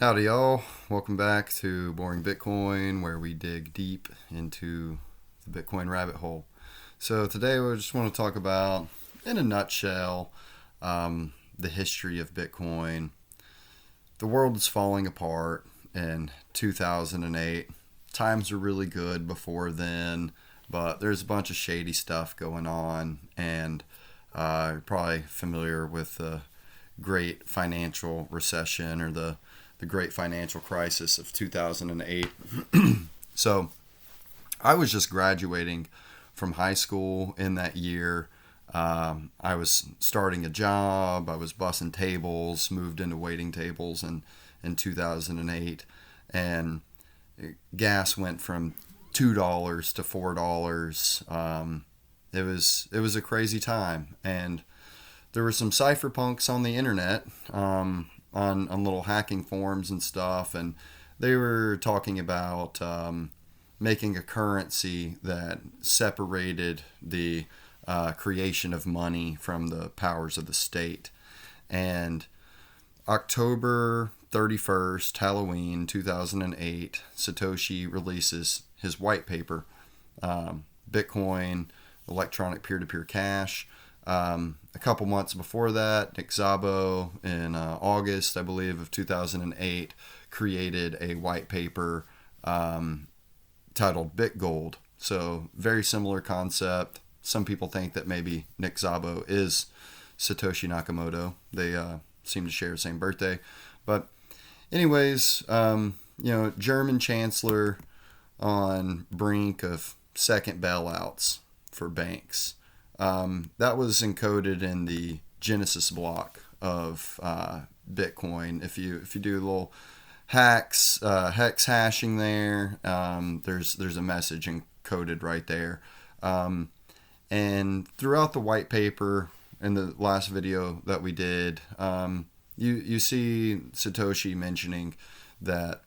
Howdy, y'all. Welcome back to Boring Bitcoin, where we dig deep into the Bitcoin rabbit hole. So, today we just want to talk about, in a nutshell, the history of Bitcoin. The world is falling apart in 2008. Times were really good before then, but there's a bunch of shady stuff going on, and you're probably familiar with the great financial recession or the great financial crisis of 2008. So I was just graduating from high school in that year. I was starting a job. I was bussing tables, moved into waiting tables in 2008. And gas went from $2 to $4. It was a crazy time. And there were some cypherpunks on the internet, on little hacking forums and stuff, and they were talking about making a currency that separated the creation of money from the powers of the state. And October 31st, Halloween 2008, Satoshi releases his white paper, Bitcoin, electronic peer-to-peer cash. A couple months before that, Nick Szabo, in August, I believe, of 2008, created a white paper titled BitGold. So, very similar concept. Some people think that maybe Nick Szabo is Satoshi Nakamoto. They seem to share the same birthday. But, anyways, German chancellor on brink of second bailouts for banks. That was encoded in the Genesis block of Bitcoin. If you do a little hex hashing there, there's a message encoded right there. And throughout the white paper in the last video that we did, you see Satoshi mentioning that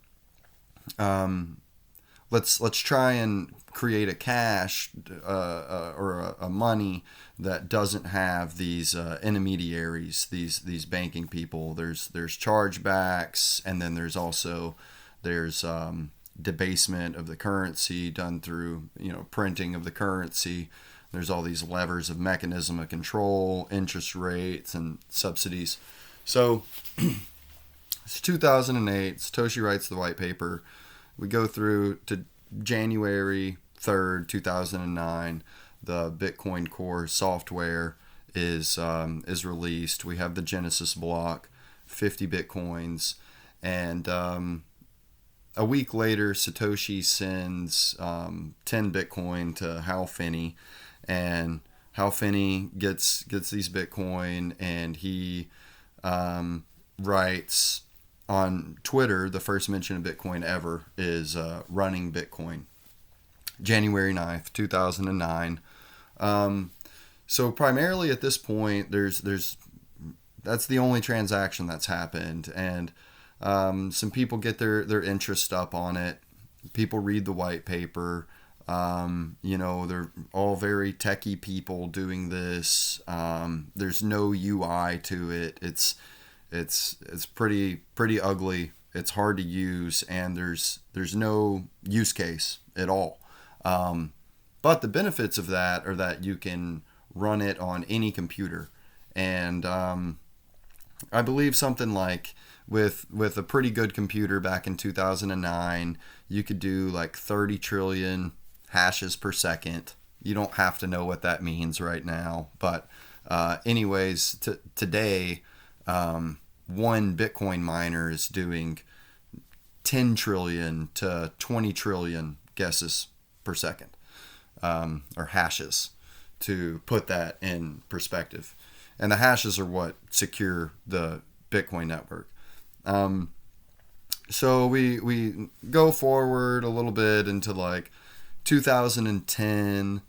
let's try and create a cash or a money that doesn't have these intermediaries, these banking people. There's chargebacks, and then there's debasement of the currency done through printing of the currency. There's all these levers of mechanism of control, interest rates, and subsidies. So it's 2008. Satoshi writes the white paper. We go through to January 3rd, 2009. The Bitcoin Core software is released. We have the Genesis block, 50 Bitcoins. And a week later, Satoshi sends 10 Bitcoin to Hal Finney. And Hal Finney gets these Bitcoin, and he writes on Twitter, the first mention of Bitcoin ever is running Bitcoin, January 9th, 2009. So primarily at this point, that's the only transaction that's happened, and some people get their interest up on it. People read the white paper. They're all very techie people doing this. There's no UI to it. It's pretty ugly. It's hard to use, and there's no use case at all. But the benefits of that are that you can run it on any computer, and I believe something like with a pretty good computer back in 2009, you could do like 30 trillion hashes per second. You don't have to know what that means right now, but anyways, today. One Bitcoin miner is doing 10 trillion to 20 trillion guesses per second, or hashes, to put that in perspective. And the hashes are what secure the Bitcoin network. So we go forward a little bit into like 2010.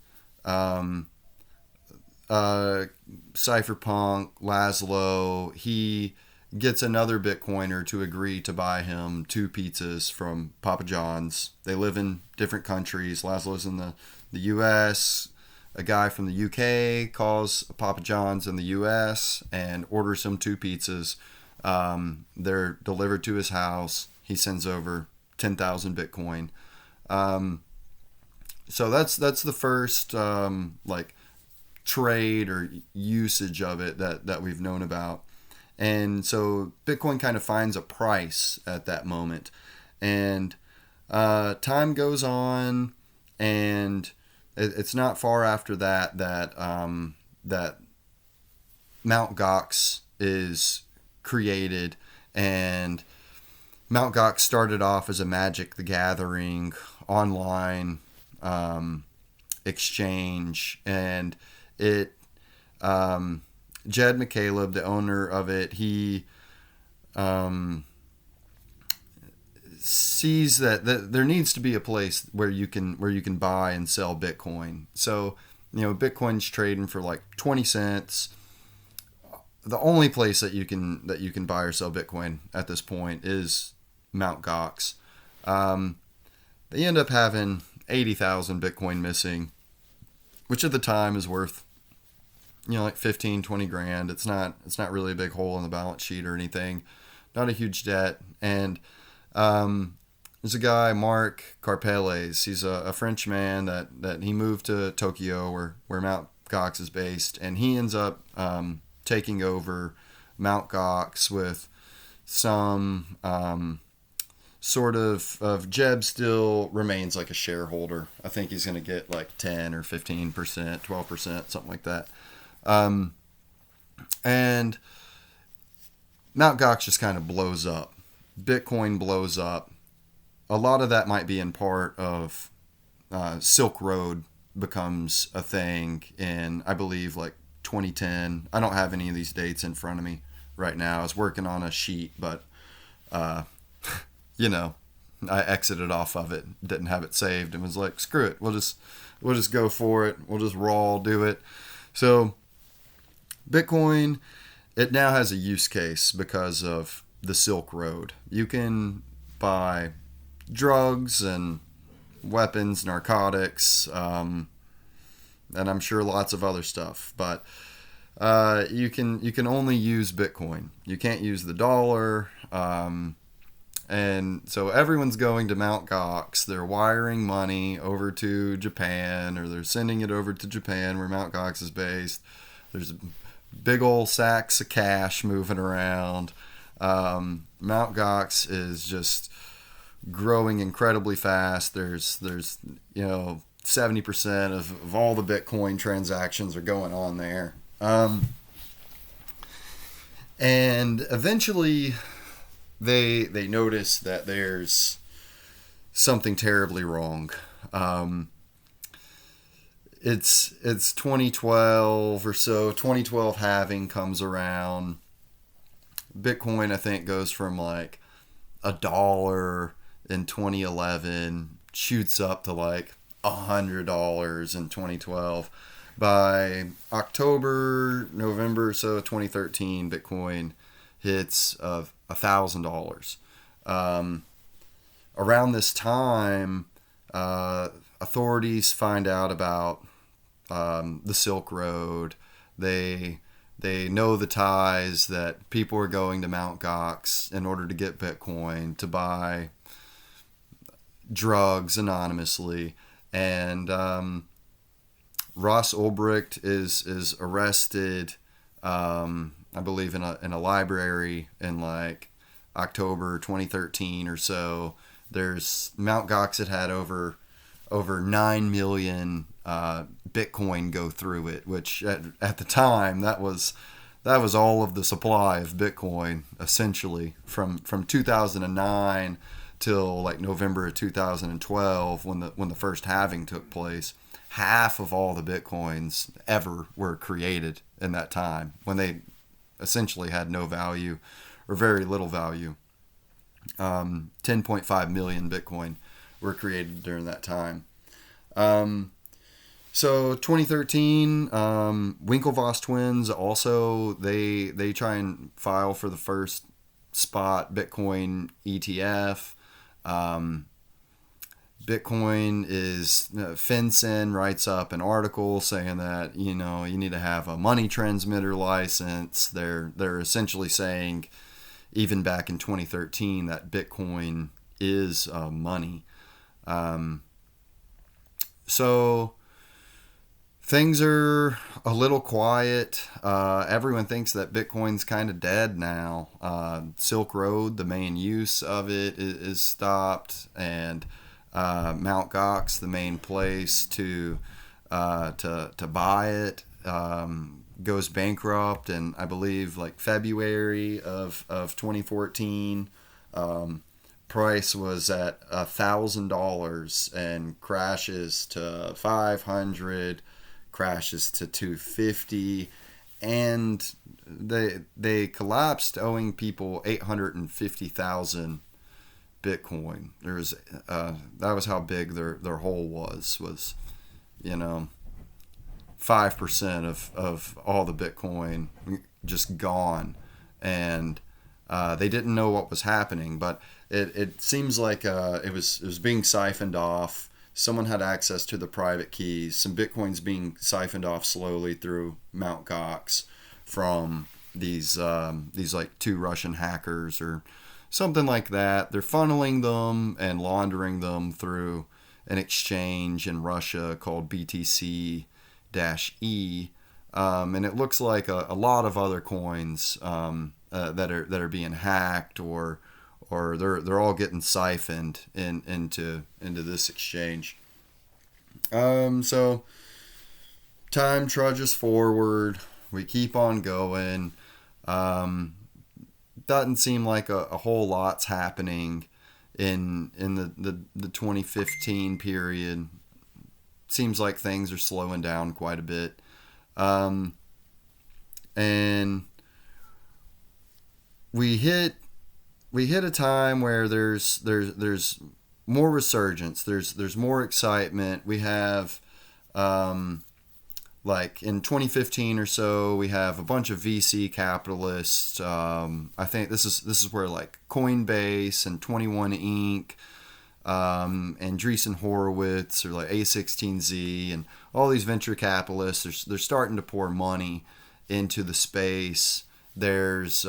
Cypherpunk Laszlo, he gets another Bitcoiner to agree to buy him 2 pizzas from Papa John's. They live in different countries. Laszlo's in the US. A guy from the UK calls Papa John's in the US and orders him 2 pizzas. They're delivered to his house. He sends over 10,000 Bitcoin. So that's the first like trade or usage of it that we've known about. And so Bitcoin kind of finds a price at that moment. And time goes on, and it's not far after that that Mt. Gox is created. And Mt. Gox started off as a Magic the Gathering online exchange, and it Jed McCaleb, the owner of it, he sees that there needs to be a place where you can buy and sell Bitcoin. So, Bitcoin's trading for like 20 cents. The only place that you can buy or sell Bitcoin at this point is Mt. Gox. They end up having 80,000 Bitcoin missing, which at the time is worth, like 15, 20 grand. It's not really a big hole in the balance sheet or anything. Not a huge debt. And there's a guy, Marc Karpeles. He's a French man that he moved to Tokyo, where Mt. Gox is based, and he ends up taking over Mt. Gox with some sort of Jeb still remains like a shareholder. I think he's going to get like 10 or 15%, 12%, something like that. And Mt. Gox just kind of blows up. Bitcoin blows up. A lot of that might be in part of Silk Road becomes a thing in, I believe, like 2010. I don't have any of these dates in front of me right now. I was working on a sheet, but I exited off of it, didn't have it saved, and was like, screw it, we'll just go for it. We'll just raw do it. So Bitcoin, it now has a use case because of the Silk Road. You can buy drugs and weapons, narcotics, and I'm sure lots of other stuff, but you can only use Bitcoin. You can't use the dollar. And so everyone's going to Mt. Gox. They're wiring money over to Japan, or they're sending it over to Japan where Mt. Gox is based. There's big old sacks of cash moving around. Mt. Gox is just growing incredibly fast. There's 70% of all the Bitcoin transactions are going on there. And eventually they notice that there's something terribly wrong. It's 2012 or so. 2012 halving comes around. Bitcoin, I think, goes from like $1 in 2011, shoots up to like $100 in 2012. By October, November, so 2013, Bitcoin hits of $1,000. Around this time, authorities find out about the Silk Road. They know the ties that people are going to Mt. Gox in order to get Bitcoin, to buy drugs anonymously. And Ross Ulbricht is arrested, I believe, in a library in like October 2013 or so. There's Mt. Gox had over 9 million Bitcoin go through it, which at the time that was all of the supply of Bitcoin, essentially from 2009 till like November of 2012 when the first halving took place. Half of all the Bitcoins ever were created in that time, when they essentially had no value or very little value. 10.5 million Bitcoin were created during that time. So 2013, Winklevoss twins also, they try and file for the first spot Bitcoin ETF. Bitcoin is, FinCEN writes up an article saying that, you need to have a money transmitter license. They're essentially saying even back in 2013 that Bitcoin is money. So things are a little quiet. Everyone thinks that Bitcoin's kind of dead now. Silk Road, the main use of it, is stopped, and Mt. Gox, the main place to buy it, goes bankrupt, and I believe like February of 2014. Price was at $1,000 and crashes to 500, crashes to 250, and they collapsed, owing people 850,000 Bitcoin. There's that was how big their hole was 5% of all the Bitcoin just gone, and they didn't know what was happening, but it seems like it was being siphoned off. Someone had access to the private keys. Some Bitcoin's being siphoned off slowly through Mt. Gox from these like two Russian hackers or something like that. They're funneling them and laundering them through an exchange in Russia called BTC-E. And it looks like a lot of other coins that are being hacked, or they're all getting siphoned into this exchange. So time trudges forward. We keep on going. Doesn't seem like a whole lot's happening in the 2015 period. Seems like things are slowing down quite a bit. And we hit a time where there's more resurgence. There's more excitement. We have like in 2015 or so, we have a bunch of VC capitalists. I think this is where like Coinbase and 21 Inc. Andreessen Horowitz, or like A16Z, and all these venture capitalists, they're starting to pour money into the space. There's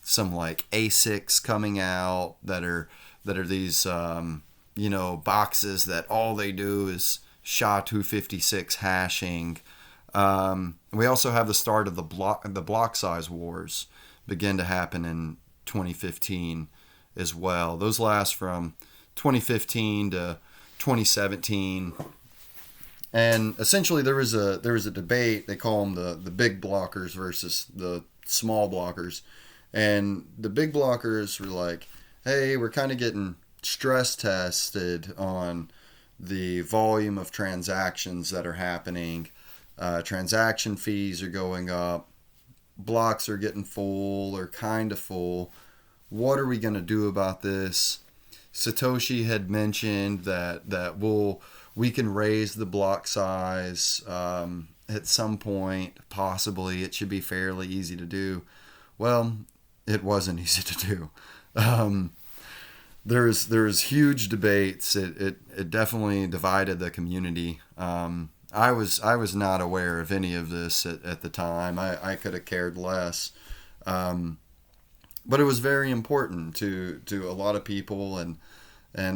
some like ASICs coming out that are these boxes that all they do is SHA-256 hashing. We also have the start of the block size wars begin to happen in 2015 as well. Those last from 2015 to 2017, and essentially there was a debate. They call them the big blockers versus the small blockers, and the big blockers were like, hey, we're kind of getting stress tested on the volume of transactions that are happening. Transaction fees are going up, blocks are getting full or kind of full. What are we going to do about this? Satoshi had mentioned that we can raise the block size at some point, possibly. It should be fairly easy to do. Well, it wasn't easy to do. There's huge debates. It definitely divided the community. I was not aware of any of this at the time. I could have cared less. But it was very important to a lot of people, and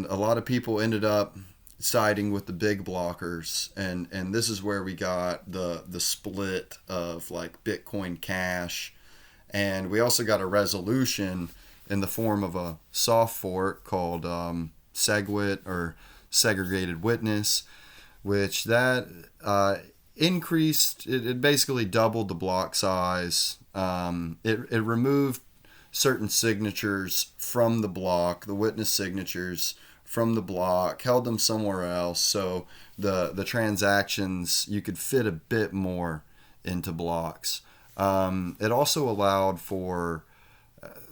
a lot of people ended up siding with the big blockers, and this is where we got the split of like Bitcoin Cash, and we also got a resolution in the form of a soft fork called SegWit, or Segregated Witness, which that increased. It basically doubled the block size. It removed certain signatures from the block, the witness signatures from the block, held them somewhere else, so the transactions, you could fit a bit more into blocks. It also allowed for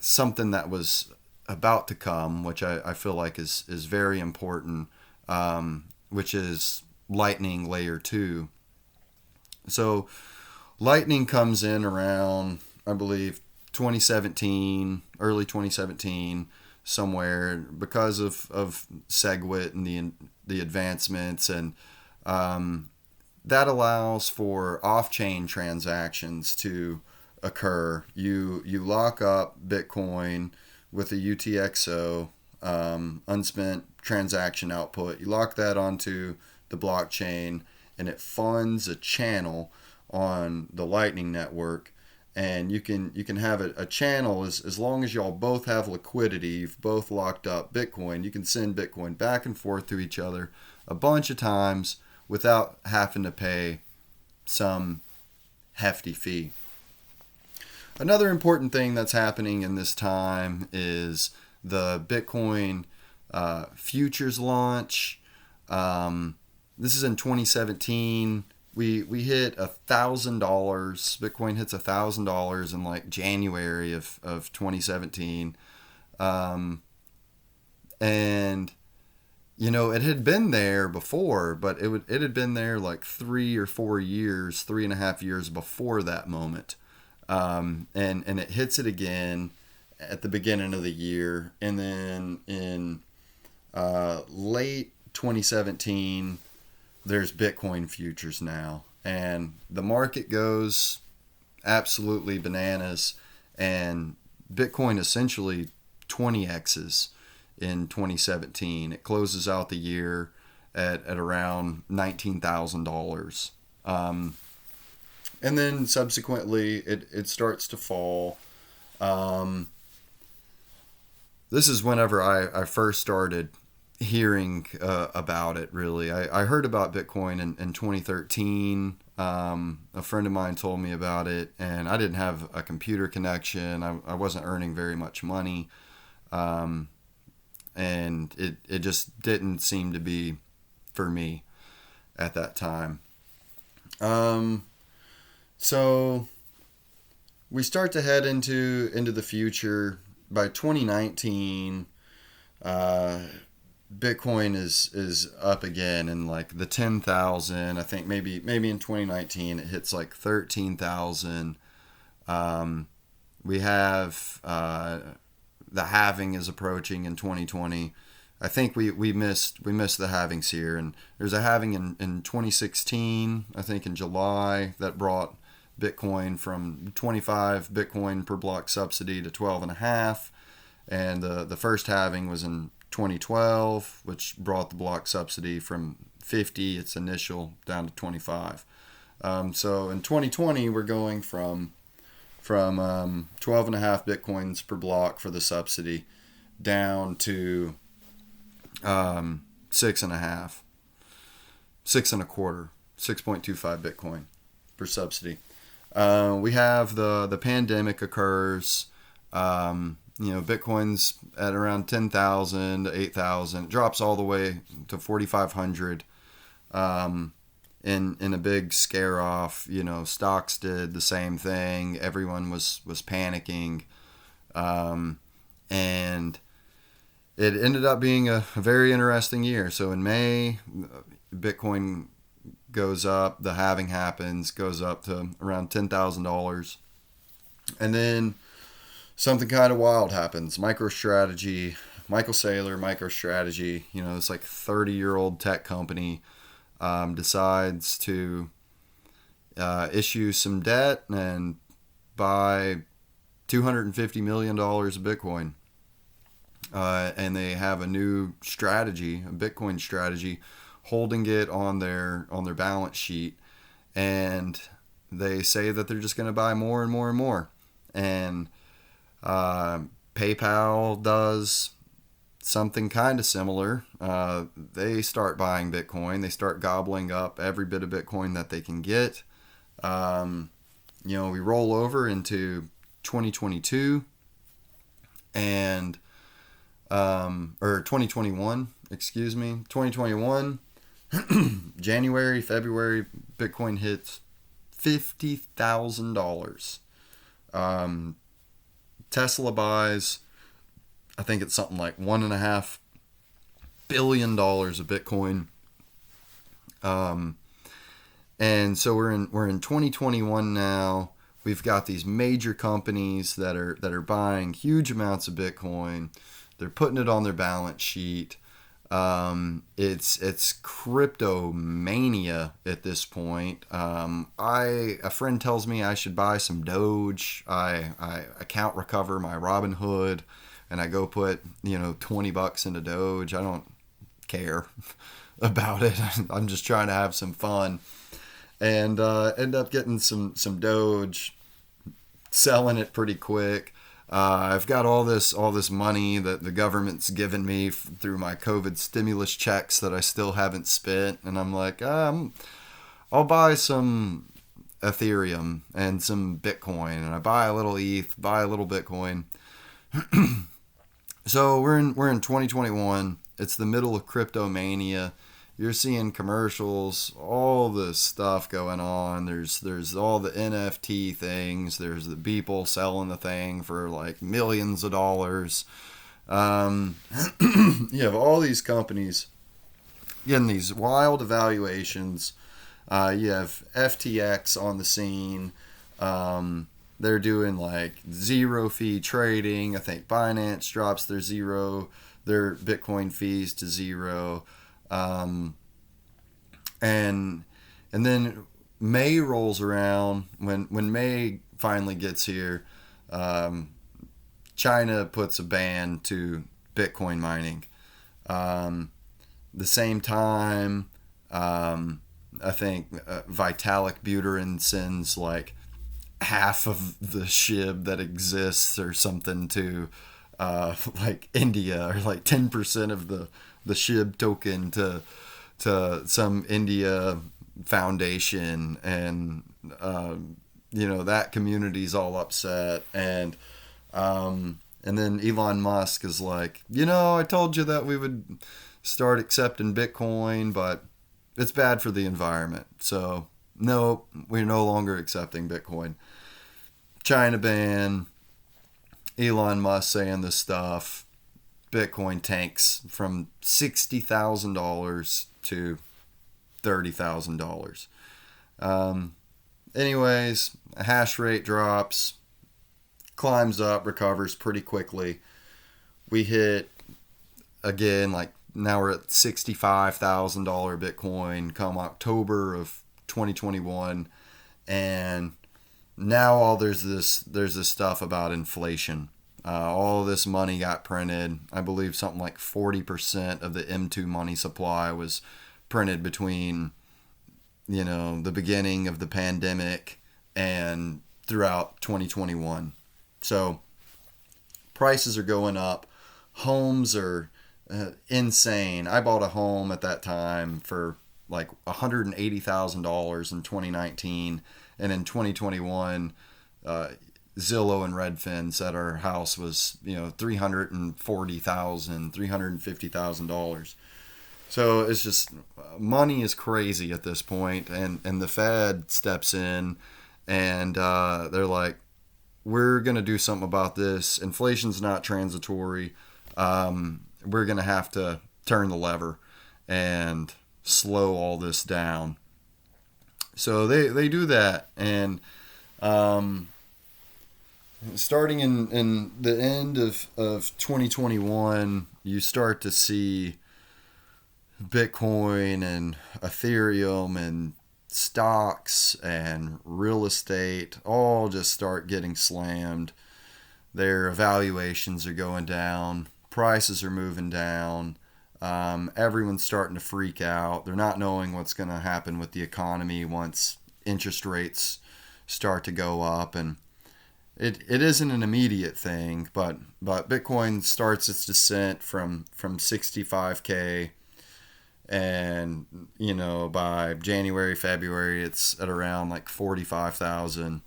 something that was about to come, which I feel like is very important, which is Lightning Layer 2. So Lightning comes in around, I believe, 2017, early 2017, somewhere, because of SegWit and the advancements, and that allows for off-chain transactions to occur. You lock up Bitcoin with a UTXO, unspent transaction output. You lock that onto the blockchain, and it funds a channel on the Lightning Network. And you can have a channel as long as y'all both have liquidity. You've both locked up Bitcoin. You can send Bitcoin back and forth to each other a bunch of times without having to pay some hefty fee. Another important thing that's happening in this time is the Bitcoin futures launch. This is in 2017. We hit $1,000. Bitcoin hits $1,000 in like January of 2017. And you know, it had been there before, but it had been there like 3 or 4 years, 3.5 years before that moment. And it hits it again at the beginning of the year, and then in late 2017, there's Bitcoin futures now, and the market goes absolutely bananas, and Bitcoin essentially 20x's in 2017. It closes out the year at around $19,000. And then subsequently it starts to fall. This is whenever I first started hearing about it, really. I heard about Bitcoin in 2013. A friend of mine told me about it, and I didn't have a computer connection. I wasn't earning very much money. And it just didn't seem to be for me at that time. So we start to head into the future. By 2019, Bitcoin is up again in like the 10,000. I think maybe in 2019 it hits like 13,000. We have the halving is approaching in 2020. I think we missed the halvings here, and there's a halving in 2016. I think in July that brought Bitcoin from 25 Bitcoin per block subsidy to 12.5, and the first halving was in 2012, which brought the block subsidy from 50, its initial, down to 25. So in 2020, we're going from 12.5 Bitcoins per block for the subsidy down to 6.5, 6.25, 6.25 Bitcoin per subsidy. We have the pandemic occurs. Bitcoin's at around 10,000 to 8,000. It drops all the way to 4,500 in a big scare off. Stocks did the same thing. Everyone was panicking. And it ended up being a very interesting year. So in May, Bitcoin goes up, the halving happens, goes up to around $10,000. And then something kind of wild happens. MicroStrategy, Michael Saylor, MicroStrategy, this like 30-year-old tech company, decides to issue some debt and buy $250 million of Bitcoin. And they have a new strategy, a Bitcoin strategy, holding it on their balance sheet, and they say that they're just going to buy more and more and more. And PayPal does something kind of similar. They start buying Bitcoin. They start gobbling up every bit of Bitcoin that they can get. We roll over into 2022 and or 2021, 2021, January, February, Bitcoin hits $50,000. Tesla buys, I think it's something like $1.5 billion of Bitcoin. And so we're in 2021 now. We've got these major companies that are buying huge amounts of Bitcoin. They're putting it on their balance sheet. It's crypto mania at this point. A friend tells me I should buy some Doge. I account recover my Robinhood, and I go put $20 into Doge. I don't care about it. I'm just trying to have some fun, and end up getting some Doge, selling it pretty quick. I've got all this money that the government's given me through my COVID stimulus checks that I still haven't spent, and I'm like, I'll buy some Ethereum and some Bitcoin, and I buy a little ETH, buy a little Bitcoin. So we're in 2021. It's the middle of crypto mania. You're seeing commercials, all this stuff going on. There's all the NFT things. There's the people selling the thing for like millions of dollars. You have all these companies getting these wild evaluations. You have FTX on the scene. They're doing like zero fee trading. I think Binance drops their Bitcoin fees to zero. And then May rolls around. When May finally gets here, China puts a ban to Bitcoin mining. The same time, I think Vitalik Buterin sends like half of the SHIB that exists or something to like India, or like 10% of the SHIB token to some India foundation, and that community's all upset, and then Elon Musk is like, I told you that we would start accepting Bitcoin, but it's bad for the environment, so no, we're no longer accepting Bitcoin. China ban, Elon Musk saying this stuff, Bitcoin tanks from $60,000 to $30,000. Anyways, a hash rate drops, climbs up, recovers pretty quickly. We hit again, like now we're at $65,000 Bitcoin come October of 2021, and now there's this stuff about inflation. All this money got printed. I believe something like 40% of the M2 money supply was printed between, the beginning of the pandemic and throughout 2021. So prices are going up. Homes are insane. I bought a home at that time for like $180,000 in 2019, and in 2021, Zillow and Redfin said our house was $340,000, $350,000. So it's just, money is crazy at this point, and the Fed steps in, and they're like, we're gonna do something about this. Inflation's not transitory. We're gonna have to turn the lever and slow all this down. So they do that, and starting in the end of 2021, you start to see Bitcoin and Ethereum and stocks and real estate all just start getting slammed. Their evaluations are going down, prices are moving down. Everyone's starting to freak out. They're not knowing what's going to happen with the economy once interest rates start to go up, and it isn't an immediate thing, but Bitcoin starts its descent from 65K, and by January, February, it's at around like 45,000.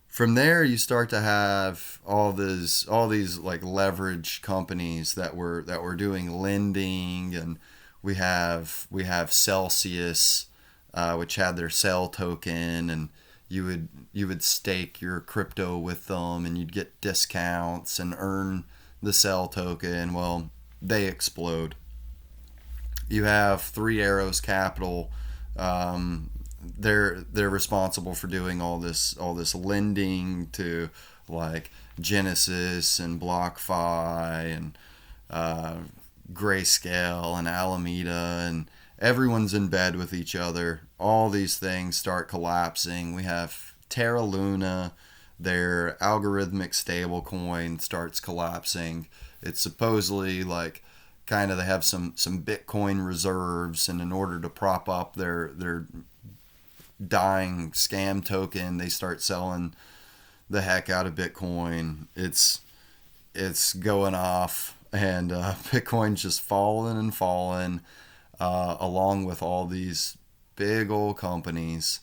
From there, you start to have all these like leverage companies that were doing lending, and we have Celsius, which had their Cell token, and you would stake your crypto with them, and you'd get discounts and earn the Cell token. Well, they explode. You have Three Arrows Capital. They're responsible for doing all this lending to like Genesis and BlockFi and uh, Grayscale and Alameda, and everyone's in bed with each other. All these things start collapsing. We have Terra Luna, their algorithmic stablecoin, starts collapsing. It's supposedly like kind of they have some Bitcoin reserves, and in order to prop up their dying scam token, they start selling the heck out of Bitcoin. It's going off, and Bitcoin's just falling and falling, along with all these big old companies.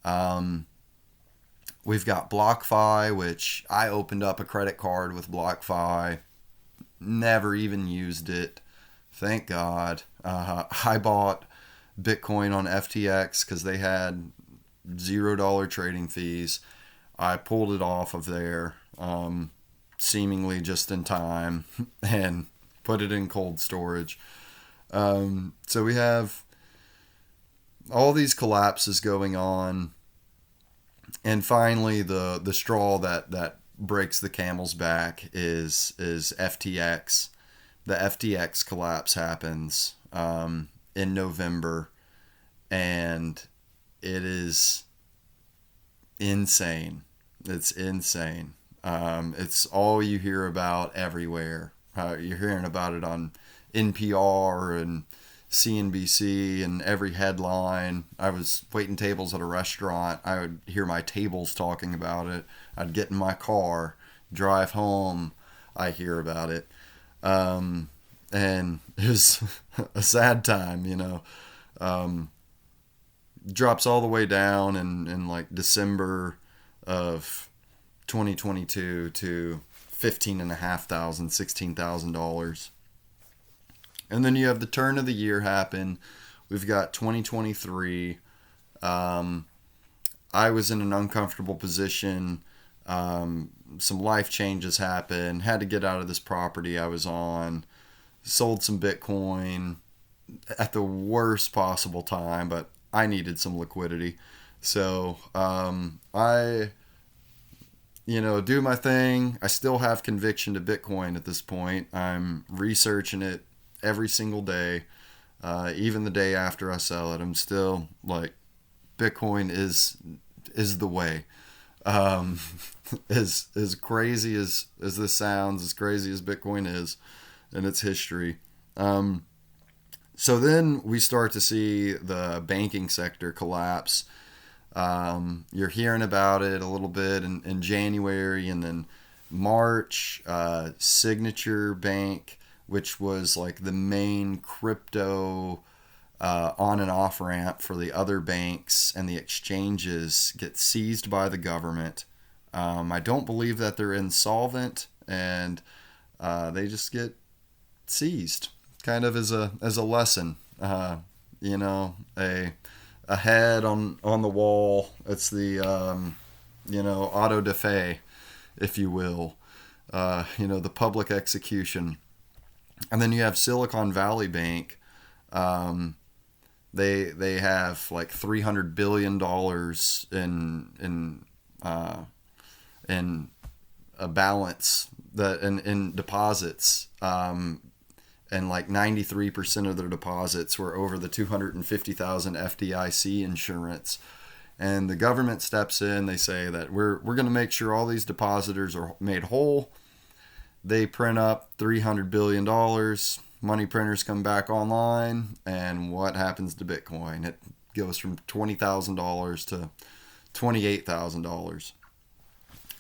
Um, we've got BlockFi, which I opened up a credit card with BlockFi, never even used it. Thank God. I bought Bitcoin on FTX because they had $0 trading fees. I pulled it off of there, seemingly just in time, and put it in cold storage. So we have all these collapses going on, and finally the straw that breaks the camel's back is FTX. The FTX collapse happens in November, and it is insane. It's insane. It's all you hear about everywhere. You're hearing about it on NPR and CNBC and every headline. I was waiting tables at a restaurant. I would hear my tables talking about it. I'd get in my car, drive home. I hear about it. And it was a sad time, drops all the way down in like December of 2022 to $15,500, $16,000. And then you have the turn of the year happen. We've got 2023. I was in an uncomfortable position. Some life changes happened. Had to get out of this property I was on. Sold some Bitcoin at the worst possible time, but I needed some liquidity. So I, do my thing. I still have conviction to Bitcoin at this point. I'm researching it every single day, even the day after I sell it. I'm still like, Bitcoin is the way. As crazy as this sounds, as crazy as Bitcoin is and its history. So then we start to see the banking sector collapse. You're hearing about it a little bit in January, and then March, Signature Bank, which was like the main crypto on and off ramp for the other banks and the exchanges, get seized by the government. I don't believe that they're insolvent, and they just get seized, kind of as a lesson. A head on the wall. It's the auto da fe, if you will. The public execution. And then you have Silicon Valley Bank. They have like $300 billion in a balance that in deposits. And like 93% of their deposits were over the 250,000 FDIC insurance. And the government steps in. They say that we're going to make sure all these depositors are made whole. They print up $300 billion. Money printers come back online. And what happens to Bitcoin? It goes from $20,000 to $28,000.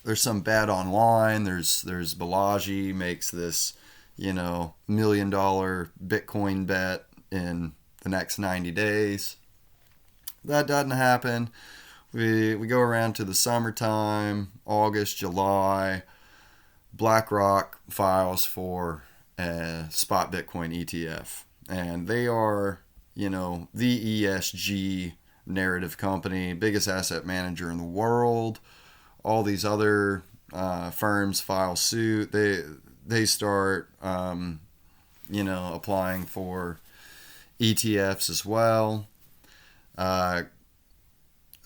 There's some bet online. There's Balaji makes this $1 million Bitcoin bet in the next 90 days. That doesn't happen. We go around to the summertime, August, July. BlackRock files for a spot Bitcoin ETF. And they are, the ESG narrative company, biggest asset manager in the world. All these other firms file suit. They start, applying for ETFs as well. A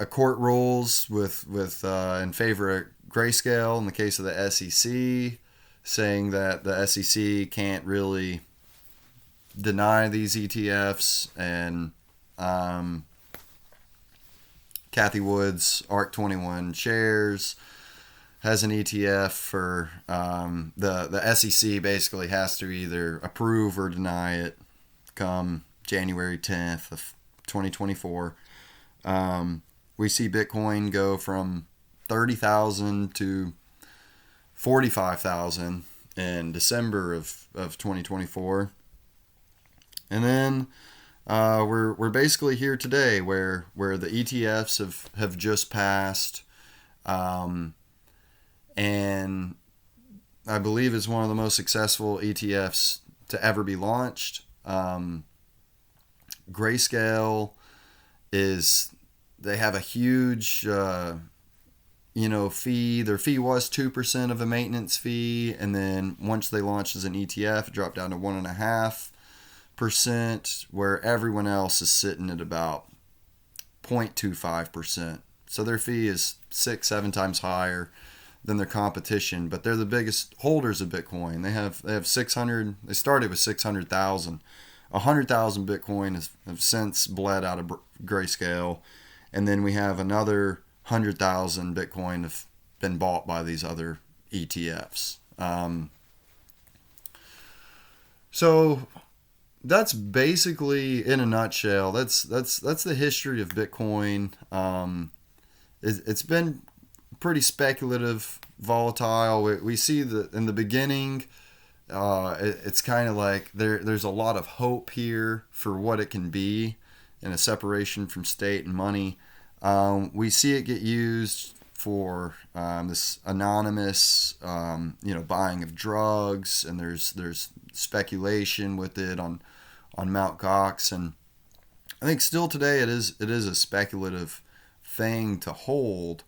court rules with in favor of Grayscale in the case of the SEC. saying that the SEC can't really deny these ETFs, and Kathy Woods, ARC 21 Shares, has an ETF for the SEC basically has to either approve or deny it come January 10th of 2024. We see Bitcoin go from 30,000 to 45,000 in December of 2024. And then we're basically here today where the ETFs have just passed, and I believe is one of the most successful ETFs to ever be launched. Grayscale they have a huge fee. Their fee was 2% of a maintenance fee, and then once they launched as an ETF, it dropped down to 1.5%, where everyone else is sitting at about 0.25%. So their fee is 6-7 times higher than their competition, but they're the biggest holders of Bitcoin. They have 600. They started with 600,000. 100,000 Bitcoin have since bled out of Grayscale, and then we have another 100,000 Bitcoin have been bought by these other ETFs. So that's basically, in a nutshell, that's the history of Bitcoin. It's been pretty speculative, volatile. We see that in the beginning, it's kind of like there's a lot of hope here for what it can be in a separation from state and money. We see it get used for this anonymous, buying of drugs, and there's speculation with it on Mt. Gox, and I think still today it is a speculative thing to hold.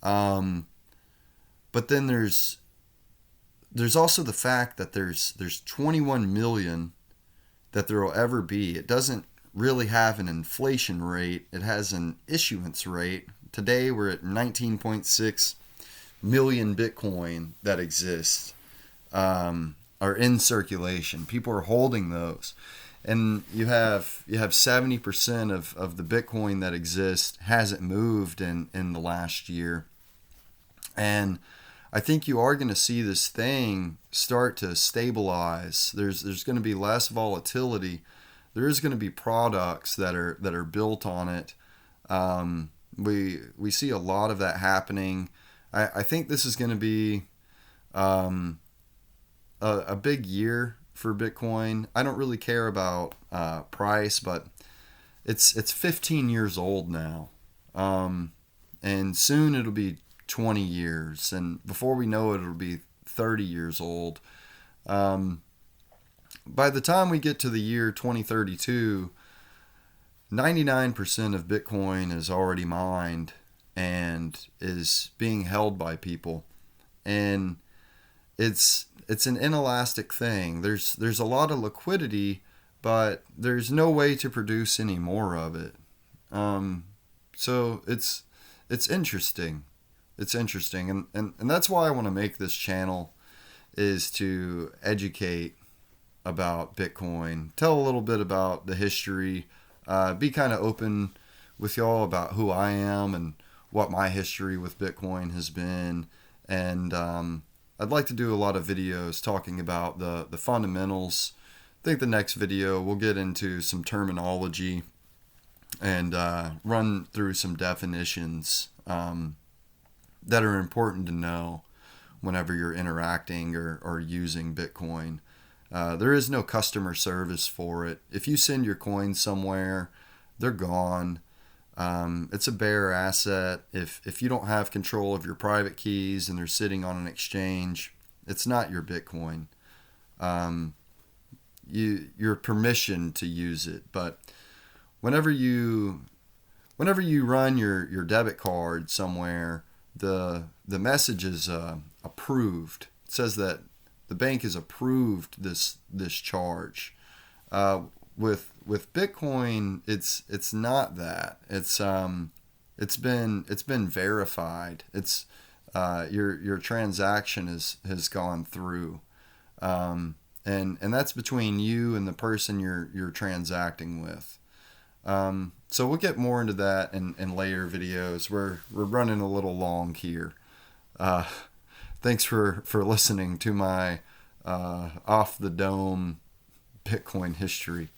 But then there's also the fact that there's 21 million that there will ever be. It doesn't really have an inflation rate. It has an issuance rate. Today we're at 19.6 million Bitcoin that exist, are in circulation. People are holding those. And you have 70% of the Bitcoin that exists hasn't moved in the last year. And I think you are going to see this thing start to stabilize. There's going to be less volatility. There is going to be products that are built on it. We see a lot of that happening. I think this is going to be a big year for Bitcoin. I don't really care about price, but it's 15 years old now, and soon it'll be 20 years, and before we know it, it'll be 30 years old. By the time we get to the year 2032, 99% of Bitcoin is already mined and is being held by people, and it's an inelastic thing. There's a lot of liquidity, but there's no way to produce any more of it. So it's interesting. It's interesting, and that's why I want to make this channel, is to educate about Bitcoin, tell a little bit about the history, be kind of open with y'all about who I am and what my history with Bitcoin has been, and I'd like to do a lot of videos talking about the fundamentals. I think the next video we'll get into some terminology and run through some definitions that are important to know whenever you're interacting or using Bitcoin. There is no customer service for it. If you send your coins somewhere, they're gone. It's a bearer asset. If you don't have control of your private keys and they're sitting on an exchange, it's not your Bitcoin. You're permission to use it, but whenever you run your debit card somewhere, the message is approved. It says that the bank has approved this charge. With Bitcoin, it's not that. It's been verified. It's your transaction has gone through, and that's between you and the person you're transacting with. So we'll get more into that in later videos. We're running a little long here. Uh, Thanks for listening to my off the dome Bitcoin history.